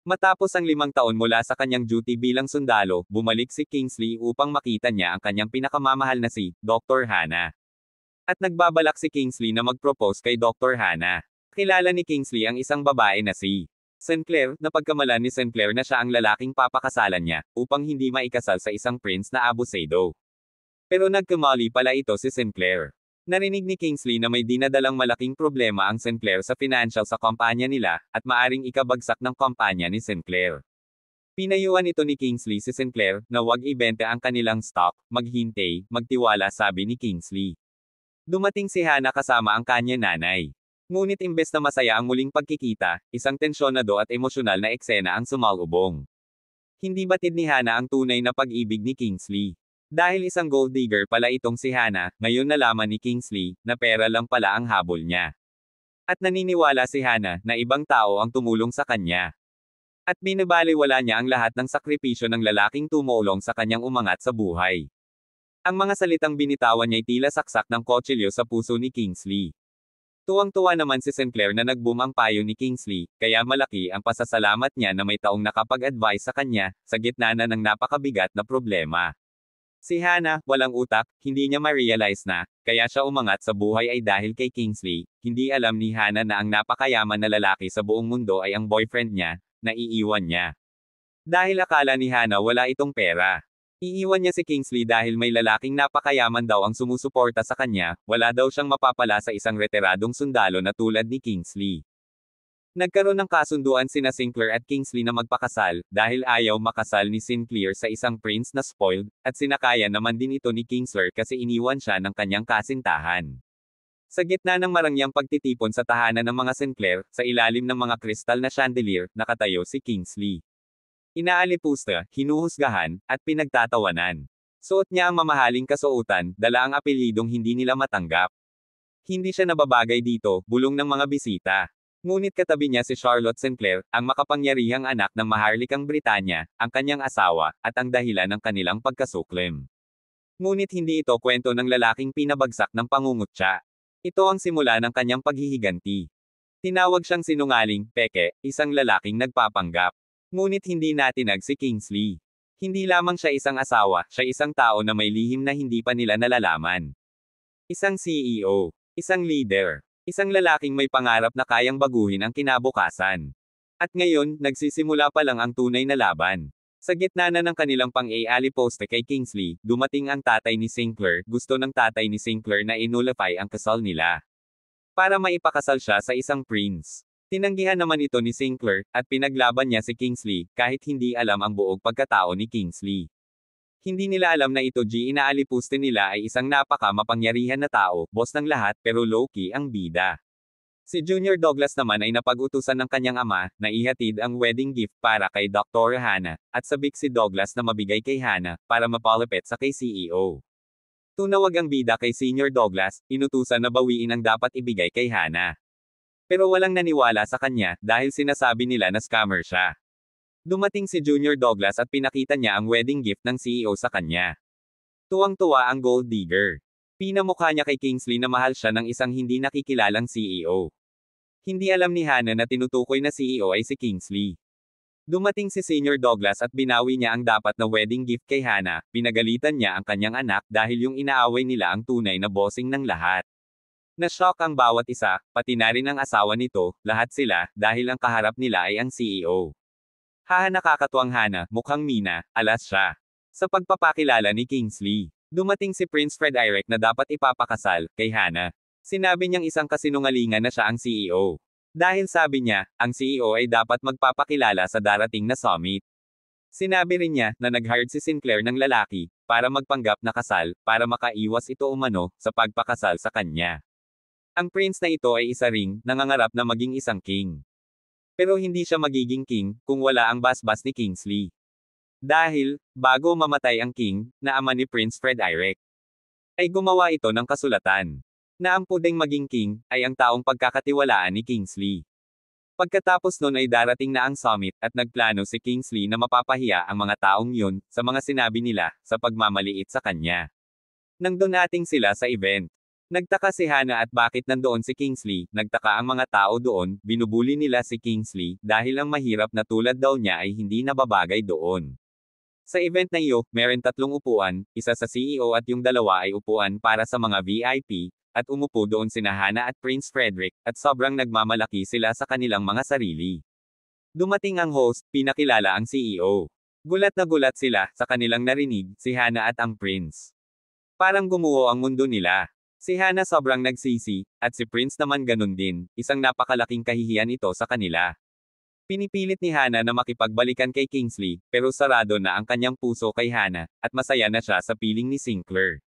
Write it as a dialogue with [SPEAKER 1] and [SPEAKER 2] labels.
[SPEAKER 1] Matapos ang 5 taon mula sa kanyang duty bilang sundalo, bumalik si Kingsley upang makita niya ang kanyang pinakamamahal na si Dr. Hannah. At nagbabalak si Kingsley na mag-propose kay Dr. Hannah. Kilala ni Kingsley ang isang babae na si Sinclair, napagkamalan ni Sinclair na siya ang lalaking papakasalan niya, upang hindi maikasal sa isang prince na abusado. Pero nagkamali pala ito si Sinclair. Narinig ni Kingsley na may dinadalang malaking problema ang Sinclair sa financial sa kumpanya nila, at maaring ikabagsak ng kumpanya ni Sinclair. Pinayuhan ito ni Kingsley si Sinclair, na huwag ibenta ang kanilang stock, maghintay, magtiwala sabi ni Kingsley. Dumating si Hannah kasama ang kanyang nanay. Ngunit imbes na masaya ang muling pagkikita, isang tensyonado at emosyonal na eksena ang sumalubong. Hindi batid ni Hannah ang tunay na pag-ibig ni Kingsley. Dahil isang gold digger pala itong si Hannah, ngayon nalaman ni Kingsley, na pera lang pala ang habol niya. At naniniwala si Hannah, na ibang tao ang tumulong sa kanya. At binabaliwala niya ang lahat ng sakripisyo ng lalaking tumulong sa kanyang umangat sa buhay. Ang mga salitang binitawan niya'y tila saksak ng kutsilyo sa puso ni Kingsley. Tuwang-tuwa naman si Sinclair na nag-boom ang payo ni Kingsley, kaya malaki ang pasasalamat niya na may taong nakapag-advise sa kanya, sa gitna na ng napakabigat na problema. Si Hannah, walang utak, hindi niya ma-realize na, kaya siya umangat sa buhay ay dahil kay Kingsley. Hindi alam ni Hannah na ang napakayaman na lalaki sa buong mundo ay ang boyfriend niya, na iiwan niya. Dahil akala ni Hannah wala itong pera. Iiwan niya si Kingsley dahil may lalaking napakayaman daw ang sumusuporta sa kanya, wala daw siyang mapapala sa isang retiradong sundalo na tulad ni Kingsley. Nagkaroon ng kasunduan sina Sinclair at Kingsley na magpakasal, dahil ayaw makasal ni Sinclair sa isang prince na spoiled, at sinakaya naman din ito ni Kingsley kasi iniwan siya ng kanyang kasintahan. Sa gitna ng marangyang pagtitipon sa tahanan ng mga Sinclair, sa ilalim ng mga kristal na chandelier, nakatayo si Kingsley. Inaalipusta, hinuhusgahan, at pinagtatawanan. Suot niya ang mamahaling kasuotan, dala ang apelyidong hindi nila matanggap. Hindi siya nababagay dito, bulong ng mga bisita. Ngunit katabi niya si Charlotte Sinclair, ang makapangyarihang anak ng maharlikang Britanya, ang kanyang asawa, at ang dahilan ng kanilang pagkasuklim. Ngunit hindi ito kwento ng lalaking pinabagsak ng pangungutya. Ito ang simula ng kanyang paghihiganti. Tinawag siyang sinungaling, peke, isang lalaking nagpapanggap. Ngunit hindi natinag si Kingsley. Hindi lamang siya isang asawa, siya isang tao na may lihim na hindi pa nila nalalaman. Isang CEO. Isang leader. Isang lalaking may pangarap na kayang baguhin ang kinabukasan. At ngayon, nagsisimula pa lang ang tunay na laban. Sa gitna na ng kanilang pang-aaliposte kay Kingsley, dumating ang tatay ni Sinclair. Gusto ng tatay ni Sinclair na inulafy ang kasal nila. Para maipakasal siya sa isang prince. Tinanggihan naman ito ni Sinclair, at pinaglaban niya si Kingsley, kahit hindi alam ang buong pagkatao ni Kingsley. Hindi nila alam na ito inaalipuste nila ay isang napaka-mapangyarihan na tao, boss ng lahat, pero low-key ang bida. Si Junior Douglas naman ay napag-utusan ng kanyang ama, na ihatid ang wedding gift para kay Dr. Hannah, at sabik si Douglas na mabigay kay Hannah, para mapalapit sa kay CEO. Tunawag ang bida kay Senior Douglas, inutusan na bawiin ang dapat ibigay kay Hannah. Pero walang naniwala sa kanya, dahil sinasabi nila na scammer siya. Dumating si Junior Douglas at pinakita niya ang wedding gift ng CEO sa kanya. Tuwang-tuwa ang gold digger. Pinamukha niya kay Kingsley na mahal siya ng isang hindi nakikilalang CEO. Hindi alam ni Hannah na tinutukoy na CEO ay si Kingsley. Dumating si Senior Douglas at binawi niya ang dapat na wedding gift kay Hannah, pinagalitan niya ang kanyang anak dahil yung inaaway nila ang tunay na bossing ng lahat. Na-shock ang bawat isa, pati na rin ang asawa nito, lahat sila, dahil ang kaharap nila ay ang CEO. Nakakatuwang Hannah, mukhang Mina, alas siya. Sa pagpapakilala ni Kingsley, dumating si Prince Fred Irek na dapat ipapakasal, kay Hannah. Sinabi niyang isang kasinungalingan na siya ang CEO. Dahil sabi niya, ang CEO ay dapat magpapakilala sa darating na summit. Sinabi rin niya, na nag-hired si Sinclair ng lalaki, para magpanggap na kasal, para makaiwas ito umano, sa pagpakasal sa kanya. Ang prince na ito ay isa ring, nangangarap na maging isang king. Pero hindi siya magiging king, kung wala ang basbas ni Kingsley. Dahil, bago mamatay ang king, na ama ni Prince Fred Irek, ay gumawa ito ng kasulatan. Na ang puding maging king, ay ang taong pagkakatiwalaan ni Kingsley. Pagkatapos nun ay darating na ang summit, at nagplano si Kingsley na mapapahiya ang mga taong yun, sa mga sinabi nila, sa pagmamaliit sa kanya. Nang doon ating sila sa event. Nagtaka si Hannah at bakit nandoon si Kingsley, nagtaka ang mga tao doon, binubuli nila si Kingsley, dahil ang mahirap na tulad daw niya ay hindi nababagay doon. Sa event na iyo, meron 3 upuan, isa sa CEO at yung dalawa ay upuan para sa mga VIP, at umupo doon sina Hannah at Prince Frederick, at sobrang nagmamalaki sila sa kanilang mga sarili. Dumating ang host, pinakilala ang CEO. Gulat na gulat sila, sa kanilang narinig, si Hannah at ang Prince. Parang gumuho ang mundo nila. Si Hannah sobrang nagsisi, at si Prince naman ganun din, isang napakalaking kahihiyan ito sa kanila. Pinipilit ni Hannah na makipagbalikan kay Kingsley, pero sarado na ang kanyang puso kay Hannah, at masaya na siya sa piling ni Sinclair.